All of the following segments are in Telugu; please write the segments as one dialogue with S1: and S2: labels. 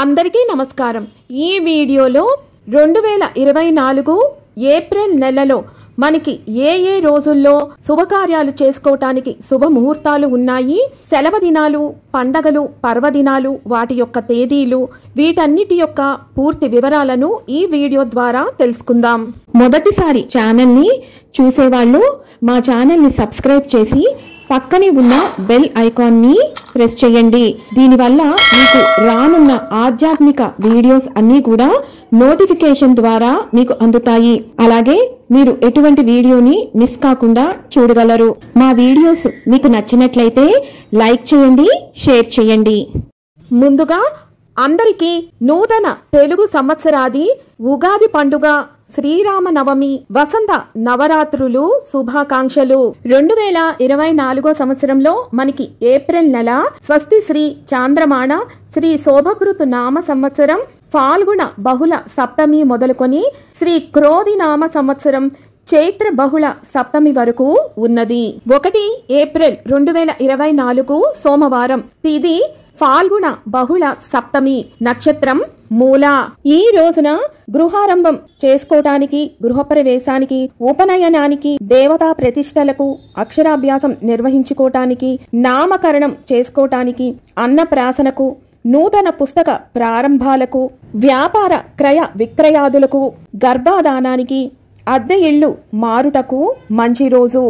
S1: అందరికీ నమస్కారం। ఈ వీడియోలో 2024 ఏప్రిల్ నెలలో మనకి ఏ రోజుల్లో శుభకార్యాలు చేసుకోవటానికి శుభ ముహూర్తాలు ఉన్నాయి, సెలవు దినాలు, పండగలు, పర్వదినాలు, వాటి యొక్క తేదీలు, వీటన్నిటి యొక్క పూర్తి వివరాలను ఈ వీడియో ద్వారా తెలుసుకుందాం। మొదటిసారి ఛానల్ ని చూసేవాళ్ళు మా ఛానల్ ని సబ్స్క్రైబ్ చేసి పక్కనే ఉన్న బెల్ ఐకాన్ ని ప్రెస్ చేయండి। దీనివల్ల మీకు రానున్న ఆధ్యాత్మిక వీడియోస్ అన్నీ కూడా నోటిఫికేషన్ ద్వారా మీకు అందుతాయి। అలాగే మీరు ఎటువంటి వీడియోని మిస్ కాకుండా చూడగలరు। మా వీడియోస్ మీకు నచ్చినట్లయితే లైక్ చేయండి, షేర్ చేయండి। ముందుగా అందరికీ నూతన తెలుగు సంవత్సరాది ఉగాది పండుగ, శ్రీరామనవమి, వసంత నవరాత్రులు శుభాకాంక్షలు। 2024 సంవత్సరంలో మనకి ఏప్రిల్ నెల స్వస్తి శ్రీ చాంద్రమాణ శ్రీ శోభకృతు నామ సంవత్సరం ఫాల్గుణ బహుళ సప్తమి మొదలుకొని శ్రీ క్రోధి నామ సంవత్సరం చైత్ర బహుళ సప్తమి వరకు ఉన్నది। 1 ఏప్రిల్ 2024 సోమవారం, తిథి ఫాల్గుణ బహుళ సప్తమి, నక్షత్రం మూల। ఈ రోజున గృహారంభం చేసుకోవటానికి, గృహప్రవేశానికి, ఉపనయనానికి, దేవతా ప్రతిష్టలకు, అక్షరాభ్యాసం నిర్వహించుకోవటానికి, నామకరణం చేసుకోవటానికి, అన్నప్రాసనకు, నూతన పుస్తక ప్రారంభాలకు, వ్యాపార క్రయ విక్రయాదులకు, గర్భాధానానికి, అద్దె ఇళ్లు మారుటకు మంచి రోజు।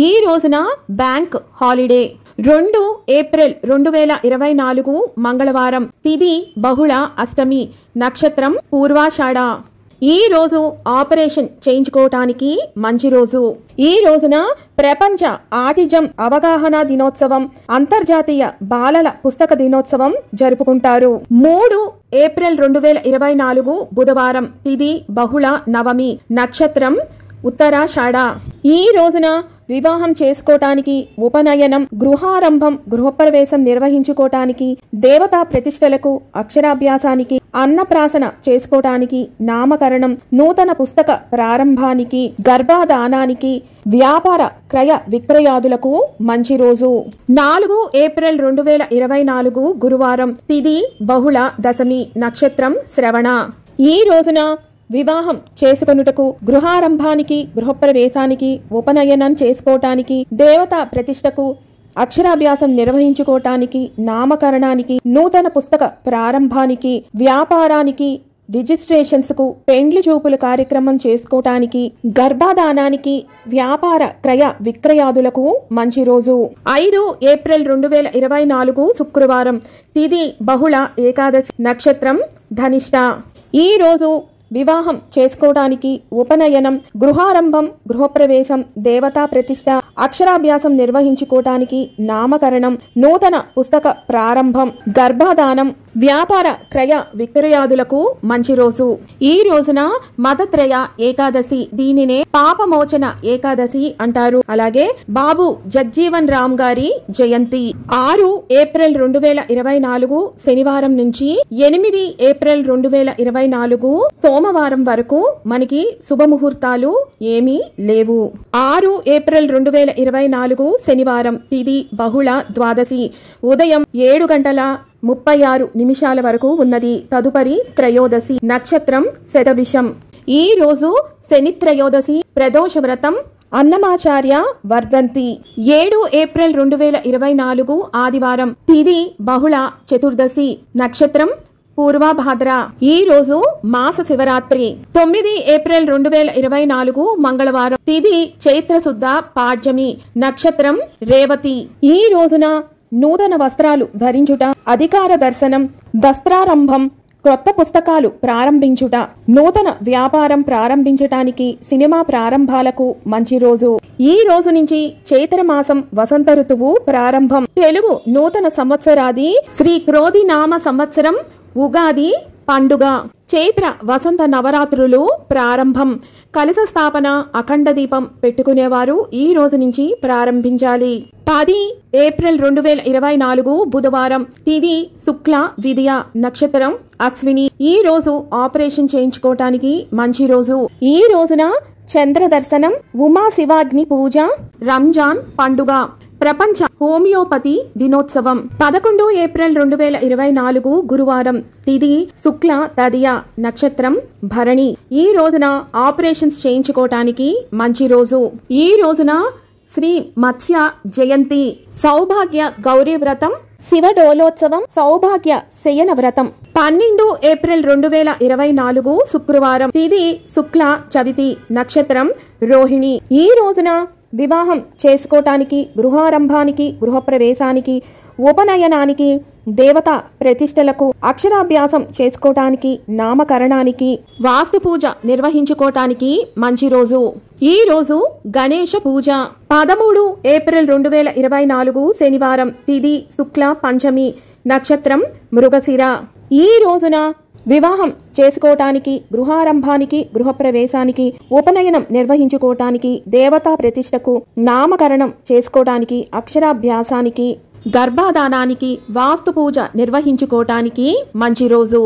S1: ఈ రోజున బ్యాంక్ హాలిడే। 2 ఏప్రిల్ 2024 మంగళవారం, తిథి బహుళ అష్టమి, నక్షత్రం పూర్వాషాఢ। ఈ రోజు ఆపరేషన్ చేయించుకోవటానికి మంచి రోజు। ఈ రోజున ప్రపంచ ఆటిజం అవగాహన దినోత్సవం, అంతర్జాతీయ బాలల పుస్తక దినోత్సవం జరుపుకుంటారు। 3 ఏప్రిల్ 2024 బుధవారం, తిథి బహుళ నవమి, నక్షత్రం ఉత్తరాషాఢ। ఈ రోజున వివాహం చేసుకోవటానికి, ఉపనయనం, గృహారంభం, గృహప్రవేశం నిర్వహించుకోవటానికి, దేవతా ప్రతిష్టలకు, అక్షరాభ్యాసానికి, అన్నప్రాసన చేసుకోవటానికి, నామకరణం, నూతన పుస్తక ప్రారంభానికి, గర్భాధానానికి, వ్యాపార క్రయ విక్రయాదులకు మంచి రోజు। 4 ఏప్రిల్ 2024 గురువారం, తిథి బహుళ దశమి, నక్షత్రం శ్రవణ। ఈ రోజున వివాహం చేసుకొనుటకు, గృహారంభానికి, గృహప్రవేశానికి, ఉపనయనం చేసుకోవటానికి, దేవతా ప్రతిష్టకు, అక్షరాభ్యాసం నిర్వహించుకోవటానికి, నామకరణానికి, నూతన పుస్తక ప్రారంభానికి, వ్యాపారానికి, రిజిస్ట్రేషన్స్ కు, పెండ్లి చూపుల కార్యక్రమం చేసుకోవటానికి, గర్భాధానానికి, వ్యాపార క్రయ విక్రయాదులకు మంచి రోజు। 5 ఏప్రిల్ 2024 శుక్రవారం, తిథి బహుళ ఏకాదశి, నక్షత్రం ధనిష్ట। ఈ రోజు వివాహం చేసుకోవడానికి, ఉపనయనం, గృహారంభం, గృహప్రవేశం, దేవతా ప్రతిష్ట, అక్షరాభ్యాసం నిర్వహించుకోవటానికి, నామకరణం, నూతన పుస్తక ప్రారంభం, గర్భాధానం, వ్యాపార క్రయ విక్రయాదులకు మంచి రోజు। ఈ రోజున మదత్రయ ఏకాదశి, దీనినే పాపమోచన ఏకాదశి అంటారు। అలాగే బాబు జగ్జీవన్ రామ్ గారి జయంతి। 6 ఏప్రిల్ 2024 శనివారం నుంచి 8 ఏప్రిల్ 2024 సోమవారం వరకు మనకి శుభముహూర్తాలు ఏమీ లేవు। 6 ఏప్రిల్ 2024 శనివారం, తిథి బహుళ ద్వాదశి, ఉదయం 7:36 వరకు ఉన్నది। తదుపరి త్రయోదశి, నక్షత్రం శతభిషం। ఈ రోజు శని త్రయోదశి, ప్రదోష వ్రతం, అన్నమాచార్య వర్ధంతి। 7 ఏప్రిల్ 2024 ఆదివారం, తిథి బహుళ చతుర్దశి, నక్షత్రం పూర్వభాద్ర। ఈ రోజు మాస శివరాత్రి। 9 ఏప్రిల్ 2024 మంగళవారం, తిథి చైత్ర శుద్ధ పాడ్యమి, నక్షత్రం రేవతి। ఈ రోజున నూతన వస్త్రాలు ధరించుట, అధికార దర్శనం, దస్త్రారంభం, క్రొత్త పుస్తకాలు ప్రారంభించుట, నూతన వ్యాపారం ప్రారంభించటానికి, సినిమా ప్రారంభాలకు మంచి రోజు। ఈ రోజు నుంచి చైత్ర మాసం వసంత ఋతువు ప్రారంభం। తెలుగు నూతన సంవత్సరాది శ్రీ క్రోధి నామ సంవత్సరం ఉగాది పండుగ, చైత్ర వసంత నవరాత్రులు ప్రారంభం। కలశ స్థాపన, అఖండ దీపం పెట్టుకునేవారు ఈ రోజు నుంచి ప్రారంభించాలి। 10 ఏప్రిల్ 2024 బుధవారం, తిథి శుక్ల విదియ, నక్షత్రం అశ్విని। ఈ రోజు ఆపరేషన్ చేయించుకోవటానికి మంచి రోజు। ఈ రోజున చంద్ర దర్శనం, ఉమా శివాగ్ని పూజ, రంజాన్ పండుగ, ప్రపంచ హోమియోపతి దినోత్సవం. 11 ఏప్రిల్ 2024 గురువారం. తిథి శుక్ల తదియ, నక్షత్రం భరణి. ఈ రోజున ఆపరేషన్స్ చేయించుకోవటానికి మంచి రోజు. ఈ రోజున శ్రీ మత్స్య జయంతి, సౌభాగ్య గౌరీ వ్రతం, శివ డోలోత్సవం, సౌభాగ్య శయన వ్రతం. 12 ఏప్రిల్ 2024 శుక్రవారం. తిథి శుక్ల చవితి, నక్షత్రం రోహిణి. ఈ రోజున వివాహం చేసుకోవటానికి, గృహారంభానికి, గృహప్రవేశానికి, ఉపనయనానికి, దేవత ప్రతిష్టలకు, అక్షరాభ్యాసం చేసుకోవటానికి, నామకరణానికి, వాస్తు పూజ నిర్వహించుకోవటానికి మంచి రోజు. ఈ రోజు గణేష పూజ. 13 ఏప్రిల్ 2024 శనివారం. తిథి శుక్ల పంచమి, నక్షత్రం మృగశిర. ఈ రోజున వివాహం చేసుకోవటానికి, గృహారంభానికి, గృహప్రవేశానికి, ఉపనయనం నిర్వహించుకోవటానికి, దేవతా ప్రతిష్టకు, నామకరణం చేసుకోవటానికి, అక్షరాభ్యాసానికి, గర్భాధానానికి, వాస్తు పూజ నిర్వహించుకోవటానికి మంచి రోజు.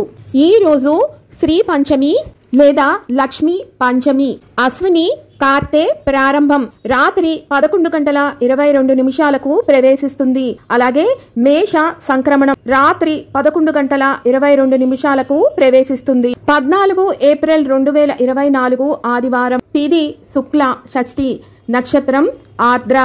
S1: ఈ రోజు శ్రీ పంచమి లేదా లక్ష్మీ పంచమి. అశ్విని కార్తె ప్రారంభం రాత్రి 11:22 ప్రవేశిస్తుంది. అలాగే మేష సంక్రమణం రాత్రి 11:22 ప్రవేశిస్తుంది. 14 ఏప్రిల్ 2024 ఆదివారం. తిథి శుక్ల షష్ఠి, నక్షత్రం ఆర్ద్ర.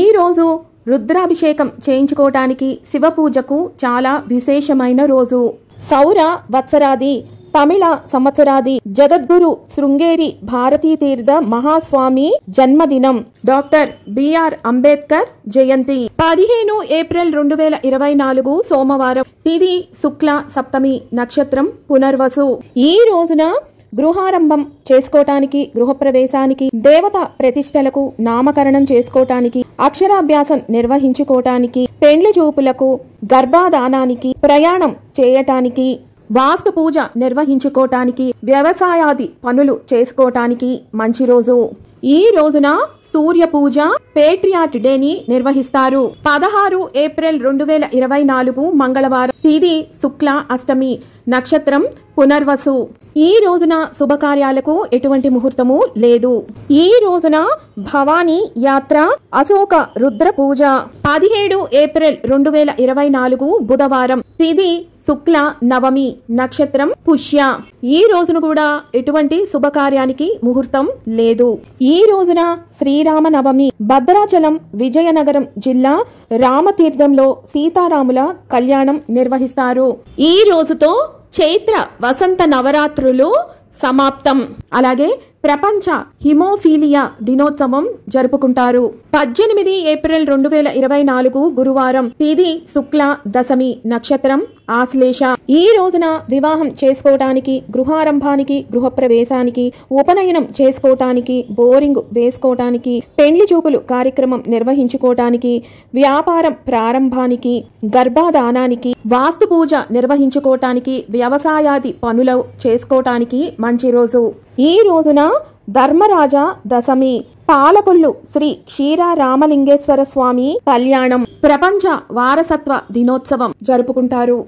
S1: ఈ రోజు రుద్రాభిషేకం చేయించుకోవటానికి, శివ పూజకు చాలా విశేషమైన రోజు. సౌర వత్సరాది తమిళ సంవత్సరాది జగద్గురు శృంగేరి భారతీ తీర్థ మహాస్వామి జన్మదినం. డాక్టర్ బిఆర్ అంబేద్కర్ జయంతి. 15 ఏప్రిల్ 2024 సోమవారం. తిథి శుక్ల సప్తమి, నక్షత్రం పునర్వసు. ఈ రోజున గృహారంభం చేసుకోవటానికి, గృహప్రవేశానికి, దేవత ప్రతిష్టలకు, నామకరణం చేసుకోవటానికి, అక్షరాభ్యాసం నిర్వహించుకోవటానికి, పెండ్లి చూపులకు, గర్భాధానానికి, ప్రయాణం చేయటానికి, వాస్తు పూజ నిర్వహించుకోవటానికి, వ్యవసాయాది పనులు చేసుకోవటానికి మంచి రోజు. ఈ రోజున సూర్య పూజ, పేట్రియాట్ డేని నిర్వహిస్తారు. 16 ఏప్రిల్ 2024 మంగళవారం. తిథి శుక్ల అష్టమి, నక్షత్రం పునర్వసు. ఈ రోజున శుభకార్యాలకు ఎటువంటి ముహూర్తము లేదు. ఈ రోజున భవానీ యాత్ర, అశోక రుద్ర పూజ. 17 ఏప్రిల్ 2024 బుధవారం. తిథి శుక్ల నవమి, నక్షత్రం పుష్య. ఈ రోజున కూడా ఎటువంటి శుభకార్యానికి ముహూర్తం లేదు. ఈ రోజున శ్రీరామ నవమి. భద్రాచలం విజయనగరం జిల్లా రామతీర్థంలో సీతారాముల కళ్యాణం నిర్వహిస్తారు. ఈ రోజుతో చైత్ర వసంత నవరాత్రులు సమాప్తం. అలాగే ప్రపంచ హిమోఫీలియా దినోత్సవం జరుపుకుంటారు. 18 ఏప్రిల్ 2024 గురువారం. తిథి శుక్ల దశమి, నక్షత్రం ఆశ్లేష. ఈ రోజున వివాహం చేసుకోవటానికి, గృహారంభానికి, గృహప్రవేశానికి, ఉపనయనం చేసుకోవటానికి, బోరింగ్ వేసుకోవటానికి, పెండ్లి చూపులు కార్యక్రమం నిర్వహించుకోవటానికి, వ్యాపారం ప్రారంభానికి, గర్భాధానానికి, వాస్తు పూజ నిర్వహించుకోవటానికి, వ్యవసాయాది పనులు చేసుకోవటానికి మంచి రోజు. ఈ రోజున ధర్మరాజ దశమి. పాలకొల్లు శ్రీ క్షీర రామలింగేశ్వర స్వామి కళ్యాణం, ప్రపంచ వారసత్వ దినోత్సవం జరుపుకుంటారు.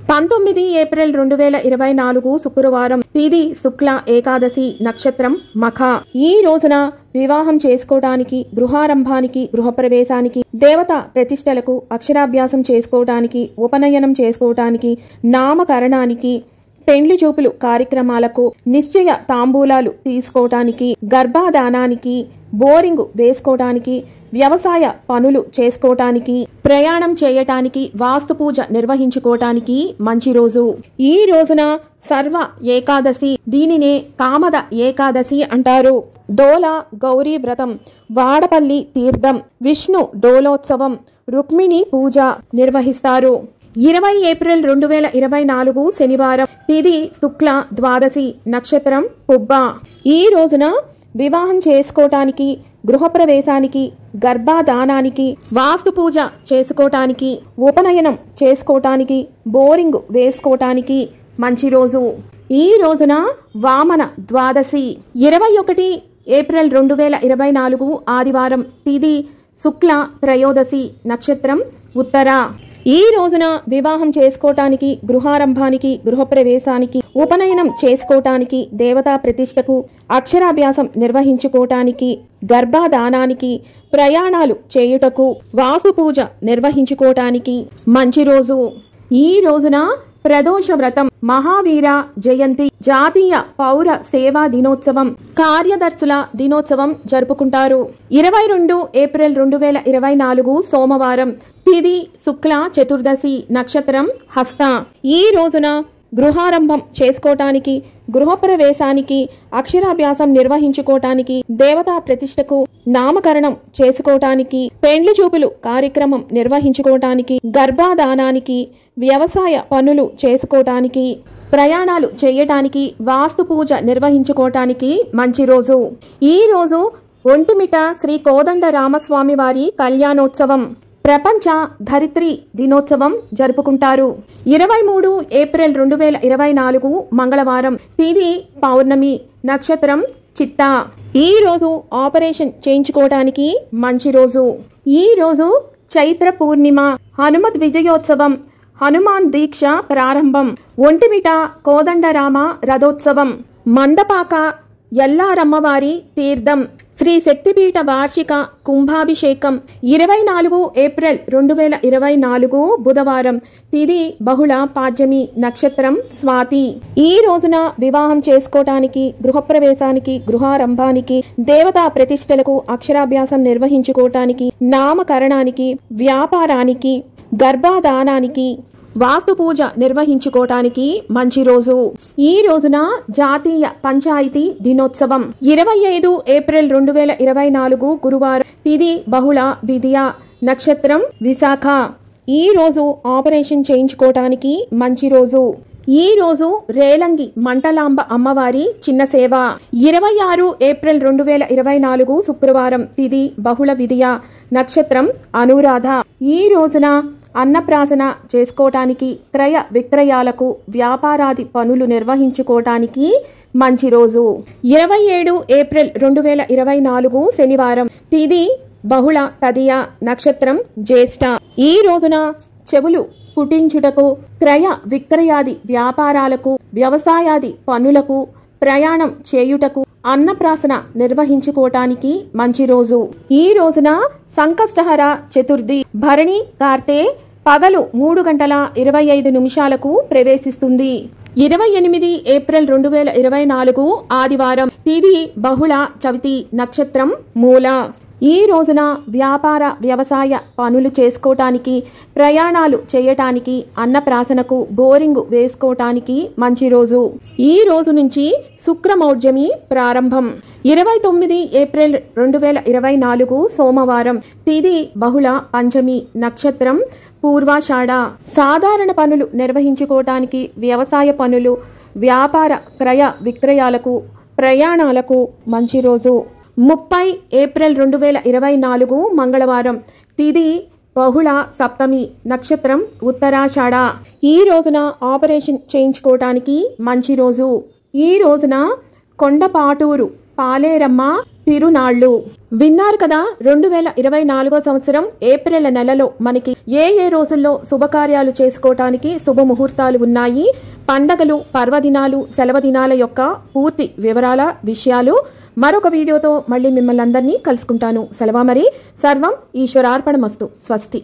S1: 19 ఏప్రిల్ 2024 శుక్రవారం. తిథి శుక్ల ఏకాదశి, నక్షత్రం మఖ. ఈ రోజున వివాహం చేసుకోవడానికి, గృహారంభానికి, గృహప్రవేశానికి, దేవత ప్రతిష్టలకు, అక్షరాభ్యాసం చేసుకోవటానికి, ఉపనయనం చేసుకోవటానికి, నామకరణానికి, పెండ్లి చూపులు కార్యక్రమాలకు, నిశ్చయ తాంబూలాలు తీసుకోవటానికి, గర్భాధానానికి, బోరింగు వేసుకోవటానికి, వ్యవసాయ పనులు చేసుకోవటానికి, ప్రయాణం చేయటానికి, వాస్తు పూజ నిర్వహించుకోవటానికి మంచి రోజు. ఈ రోజున సర్వ ఏకాదశి, దీనినే కామద ఏకాదశి అంటారు. డోల గౌరీ వ్రతం, వాడపల్లి తీర్థం, విష్ణు డోలోత్సవం, రుక్మిణి పూజ నిర్వహిస్తారు. 20 ఏప్రిల్ 2024 శనివారం. తిథి శుక్ల ద్వాదశి, నక్షత్రం పుబ్బ. ఈ రోజున వివాహం చేసుకోవటానికి, గృహప్రవేశానికి, గర్భాధానానికి, వాస్తు పూజ చేసుకోవటానికి, ఉపనయనం చేసుకోవటానికి, బోరింగ్ వేసుకోవటానికి మంచి రోజు. ఈ రోజున వామన ద్వాదశి. 21 ఏప్రిల్ 2024 ఆదివారం. తిథి శుక్ల త్రయోదశి, నక్షత్రం ఉత్తర. ఈ రోజున వివాహం చేసుకోవటానికి, గృహారంభానికి, గృహప్రవేశానికి, ఉపనయనం చేసుకోవటానికి, దేవతా ప్రతిష్టకు, అక్షరాభ్యాసం నిర్వహించుకోవటానికి, గర్భాధానానికి, ప్రయాణాలు చేయుటకు, వాసు పూజ నిర్వహించుకోవటానికి మంచి రోజు. ఈ రోజున ప్రదోష వ్రతం, మహావీర జయంతి, జాతీయ పౌర సేవా దినోత్సవం, కార్యదర్శుల దినోత్సవం జరుపుకుంటారు. 22 ఏప్రిల్ 2024 సోమవారం, తిథి శుక్ల చతుర్దశి, నక్షత్రం హస్త. ఈ రోజున గృహారంభం చేసుకోవటానికి, గృహప్రవేశానికి, అక్షరాభ్యాసం నిర్వహించుకోవటానికి, దేవతా ప్రతిష్టకు, నామకరణం చేసుకోవటానికి, పెండ్లి చూపులు కార్యక్రమం నిర్వహించుకోవటానికి, గర్భాధానానికి, వ్యవసాయ పనులు చేసుకోవటానికి, ప్రయాణాలు చేయటానికి, వాస్తు పూజ నిర్వహించుకోవటానికి మంచి రోజు. ఈ రోజు ఒంటిమిట శ్రీ కోదండ రామస్వామి వారి కళ్యాణోత్సవం, ప్రపంచ ధరిత్రి దినోత్సవం జరుపుకుంటారు. 23 ఏప్రిల్ 2024 మంగళవారం, తిథి పౌర్ణమి, నక్షత్రం చిత్తా. ఈ రోజు ఆపరేషన్ చేయించుకోవడానికి మంచి రోజు. ఈ రోజు చైత్ర పూర్ణిమ, హనుమత్ విజయోత్సవం, హనుమాన్ దీక్ష ప్రారంభం, ఒంటిమిట కోదండరామ రథోత్సవం, మందపాక ఎల్లారమ్మవారి తీర్థం, శ్రీ శక్తిపీఠ వార్షిక కుంభాభిషేకం. 24 ఏప్రిల్ 2024 బుధవారం, తిథి బహుళ పాడ్యమి, నక్షత్రం స్వాతి. ఈ రోజున వివాహం చేసుకోవటానికి, గృహప్రవేశానికి, గృహారంభానికి, దేవతా ప్రతిష్టలకు, అక్షరాభ్యాసం నిర్వహించుకోవటానికి, నామకరణానికి, వ్యాపారానికి, గర్భాధానానికి, వాస్తు పూజ నిర్వహించుకోవటానికి మంచి రోజు. ఈ రోజున జాతీయ పంచాయతీ దినోత్సవం. 25 ఏప్రిల్ 2024 గురువారం, తిథి బహుళ విద్య, నక్షత్రం విశాఖ. ఈ రోజు ఆపరేషన్ చేయించుకోవటానికి మంచి రోజు. ఈ రోజు రేలంగి మంటలాంబ అమ్మవారి చిన్న సేవ. 26 ఏప్రిల్ 2024 శుక్రవారం, తిథి బహుళ విద్య, నక్షత్రం అనురాధ. ఈ రోజున అన్నప్రాసన చేసుకోవటానికి, క్రయ విక్రయాలకు, వ్యాపారాది పనులు నిర్వహించుకోవటానికి మంచి రోజు. 27 ఏప్రిల్ 2024 శనివారం, తిథి బహుళ తదియ, నక్షత్రం జ్యేష్ఠ. ఈ రోజున చెవులు కుట్టించుటకు, క్రయ విక్రయాది వ్యాపారాలకు, వ్యవసాయాది పనులకు, ప్రయాణం చేయుటకు, అన్నప్రాసన నిర్వహించుకోవటానికి మంచి రోజు. ఈ రోజున సంకష్టహర చతుర్థి, భరణి కార్తె పగలు 3:25 ప్రవేశిస్తుంది. 28 ఏప్రిల్ 2024 ఆదివారం, తిథి బహుళ చవితి, నక్షత్రం మూల. ఈ రోజున వ్యాపార వ్యవసాయ పనులు చేసుకోవటానికి, ప్రయాణాలు చేయటానికి, అన్నప్రాసనకు, బోరింగు వేసుకోవటానికి మంచి రోజు. ఈ రోజు నుంచి శుక్రమౌఢ్యమి ప్రారంభం. 29 ఏప్రిల్ 2024 సోమవారం, తిథి బహుళ పంచమి, నక్షత్రం పూర్వాషాఢ. సాధారణ పనులు నిర్వహించుకోవటానికి, వ్యవసాయ పనులు, వ్యాపార క్రయ విక్రయాలకు, ప్రయాణాలకు మంచి రోజు. 30 ఏప్రిల్ 2024 మంగళవారం, తిథి బహుళ సప్తమి, నక్షత్రం ఉత్తరాషాఢ. ఈ రోజున ఆపరేషన్ చేయించుకోవటానికి మంచి రోజు. ఈ రోజున కొండపాటూరు పాలేరమ్మ తిరునాళ్లు. విన్నారు కదా, 2024 సంవత్సరం ఏప్రిల్ నెలలో మనకి ఏ రోజుల్లో శుభకార్యాలు చేసుకోవటానికి శుభముహూర్తాలు ఉన్నాయి, పండగలు, పర్వదినాలు, సెలవు దినాల యొక్క పూర్తి వివరాల విషయాలు మరొక వీడియోతో మళ్ళీ మిమ్మల్ని అందరినీ కలుసుకుంటాను. సెలవు మరి. సర్వం ఈశ్వరార్పణమస్తు. స్వస్తి.